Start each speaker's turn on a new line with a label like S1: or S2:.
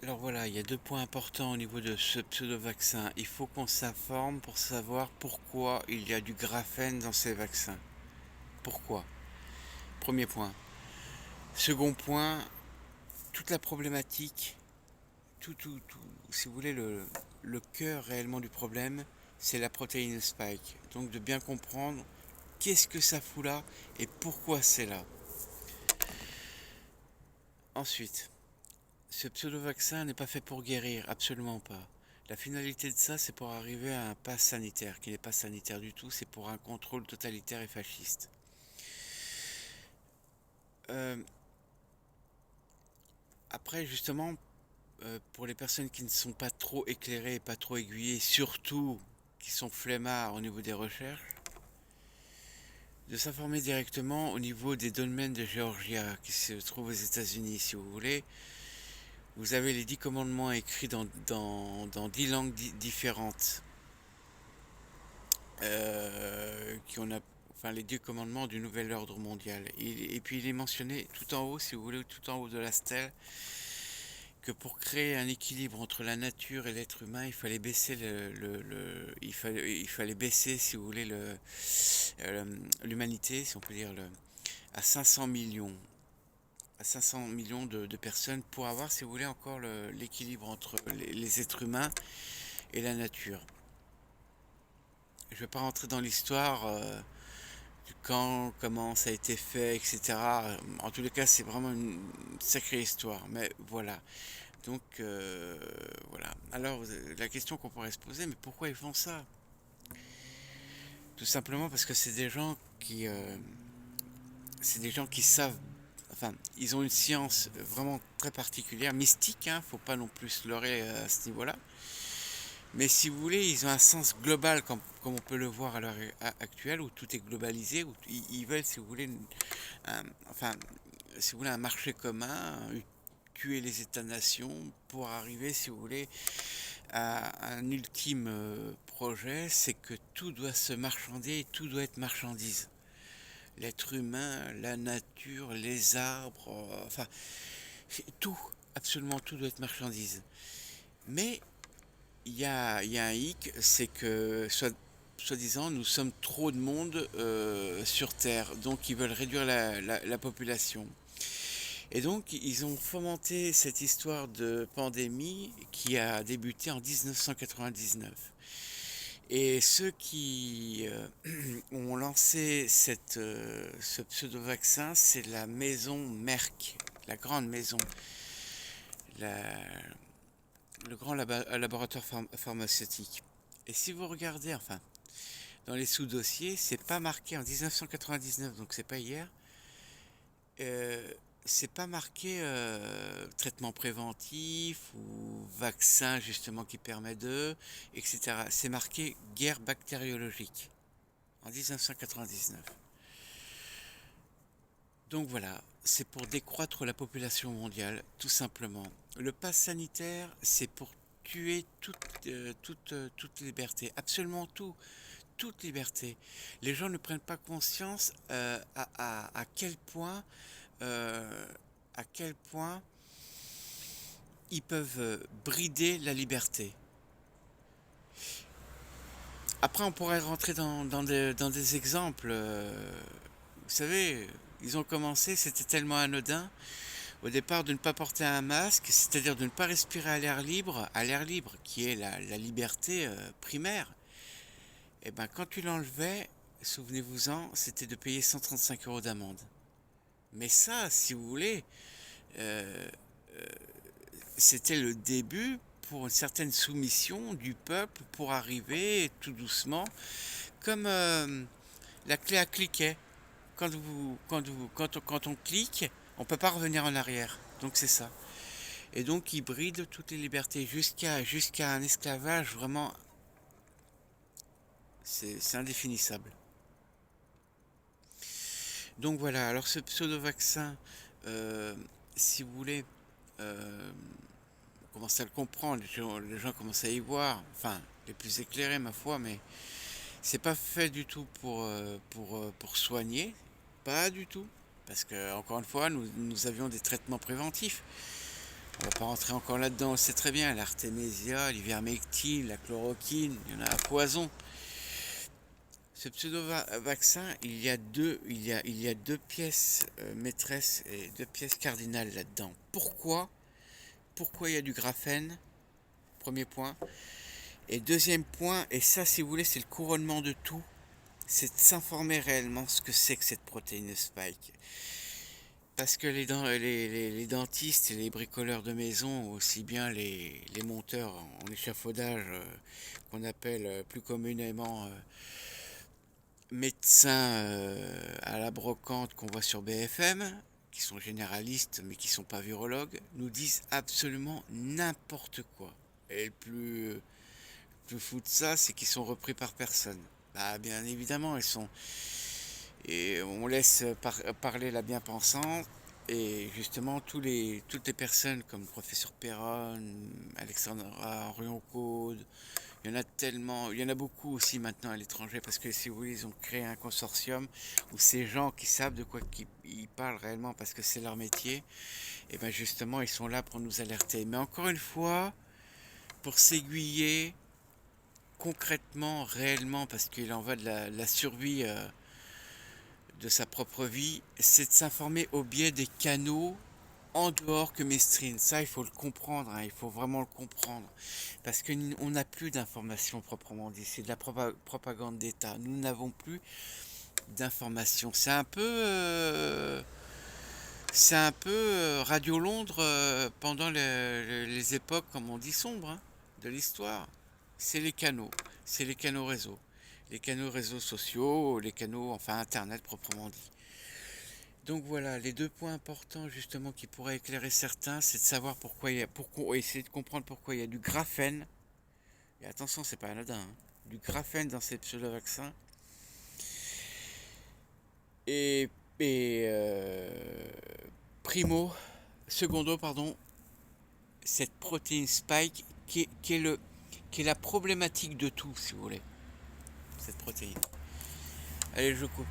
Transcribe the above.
S1: Alors voilà, il y a deux points importants au niveau de ce pseudo-vaccin. Il faut qu'on s'informe pour savoir pourquoi il y a du graphène dans ces vaccins. Pourquoi? Premier point. Second point, toute la problématique, tout, si vous voulez, le cœur réellement du problème, c'est la protéine spike. Donc de bien comprendre qu'est-ce que ça fout là et pourquoi c'est là. Ensuite, ce pseudo-vaccin n'est pas fait pour guérir, absolument pas. La finalité de ça, c'est pour arriver à un pass sanitaire, qui n'est pas sanitaire du tout, c'est pour un contrôle totalitaire et fasciste. Euh, Après, justement, pour les personnes qui ne sont pas trop éclairées et pas trop aiguillées, surtout qui sont flemmards au niveau des recherches, de s'informer directement au niveau des dolmens de Georgia, qui se trouvent aux États-Unis, si vous voulez. Vous avez les 10 commandements écrits dans 10 langues différentes. Qui on a, enfin les 10 commandements du nouvel ordre mondial. Et puis il est mentionné tout en haut, si vous voulez, tout en haut de la stèle, que pour créer un équilibre entre la nature et l'être humain, il fallait baisser il fallait baisser, si vous voulez, l'humanité, si on peut dire, à 500 millions. À 500 millions de personnes pour avoir, si vous voulez, encore l'équilibre entre les êtres humains et la nature. Je ne vais pas rentrer dans l'histoire du quand, comment ça a été fait, etc. En tous les cas, c'est vraiment une sacrée histoire. Mais voilà. Donc, voilà. Alors, la question qu'on pourrait se poser, mais pourquoi ils font ça? Tout simplement parce que c'est des gens qui savent. Enfin, ils ont une science vraiment très particulière, mystique, hein, faut pas non plus se leurrer à ce niveau-là. Mais si vous voulez, ils ont un sens global, comme on peut le voir à l'heure actuelle, où tout est globalisé, où ils veulent, si vous voulez, enfin, si vous voulez, un marché commun, tuer les États-nations pour arriver, si vous voulez, à un ultime projet, c'est que tout doit se marchander et tout doit être marchandise. L'être humain, la nature, les arbres, enfin, tout, absolument tout doit être marchandise. Mais il y a un hic, c'est que soi-disant nous sommes trop de monde sur Terre, donc ils veulent réduire la population. Et donc ils ont fomenté cette histoire de pandémie qui a débuté en 1999. Et ceux qui ont lancé ce pseudo-vaccin, c'est la maison Merck, la grande maison, la, le grand laboratoire pharmaceutique. Et si vous regardez, enfin, dans les sous-dossiers, c'est pas marqué en 1999, donc c'est pas hier. Euh, c'est pas marqué traitement préventif ou vaccin justement qui permet de, etc. C'est marqué guerre bactériologique en 1999. Donc voilà, c'est pour décroître la population mondiale, tout simplement. Le pass sanitaire, c'est pour tuer toute liberté, absolument tout, toute liberté. Les gens ne prennent pas conscience à quel point, euh, à quel point ils peuvent brider la liberté. Après, on pourrait rentrer dans des exemples. Vous savez, ils ont commencé, c'était tellement anodin. Au départ, de ne pas porter un masque, c'est-à-dire de ne pas respirer à l'air libre, qui est la liberté primaire. Et ben, quand tu l'enlevais, souvenez-vous-en, c'était de payer 135 euros d'amende. Mais ça, si vous voulez, euh, c'était le début pour une certaine soumission du peuple pour arriver tout doucement, comme la clé à cliquet. Quand on clique, on ne peut pas revenir en arrière. Donc c'est ça. Et donc il bride toutes les libertés jusqu'à un esclavage vraiment, c'est indéfinissable. Donc voilà, alors ce pseudo-vaccin, euh, si vous voulez, on commence à le comprendre, les gens commencent à y voir, enfin les plus éclairés ma foi, mais c'est pas fait du tout pour soigner, pas du tout, parce que encore une fois, nous avions des traitements préventifs. On va pas rentrer encore là-dedans, on le sait très bien, l'artémisia, l'ivermectine, la chloroquine, il y en a à poison. Ce pseudo-vaccin, il y a deux pièces maîtresses et deux pièces cardinales là-dedans. Pourquoi il y a du graphène? Premier point. Et deuxième point, et ça si vous voulez c'est le couronnement de tout, c'est de s'informer réellement ce que c'est que cette protéine spike. Parce que les dentistes et les bricoleurs de maison, aussi bien les monteurs en échafaudage, qu'on appelle plus communément médecins à la brocante qu'on voit sur BFM, qui sont généralistes mais qui ne sont pas virologues, nous disent absolument n'importe quoi. Et le plus fou de ça, c'est qu'ils sont repris par personne. Bah, bien évidemment, ils sont. Et on laisse parler la bien-pensante. Et justement, toutes les personnes comme le professeur Perron, Alexandra Orion-Caude, il y en a tellement, il y en a beaucoup aussi maintenant à l'étranger parce que si vous voulez, ils ont créé un consortium où ces gens qui savent de quoi ils parlent réellement parce que c'est leur métier, et bien justement, ils sont là pour nous alerter. Mais encore une fois, pour s'aiguiller concrètement, réellement, parce qu'il en va de la survie de sa propre vie, c'est de s'informer au biais des canaux en dehors que Mestrine. Ça, il faut le comprendre, hein, il faut vraiment le comprendre. Parce qu'on n'a plus d'informations proprement dit, c'est de la propagande d'État. Nous n'avons plus d'informations. C'est un peu Radio Londres pendant les époques, comme on dit, sombres de l'histoire. C'est les canaux réseaux. Les canaux réseaux sociaux, les canaux, enfin Internet proprement dit. Donc voilà, les deux points importants justement qui pourraient éclairer certains, c'est de savoir essayer de comprendre pourquoi il y a du graphène. Et attention, c'est pas anodin, hein, du graphène dans ces pseudo-vaccins. Et, et secondo, pardon, cette protéine spike qui est la problématique de tout, si vous voulez, cette protéine. Allez, je coupe.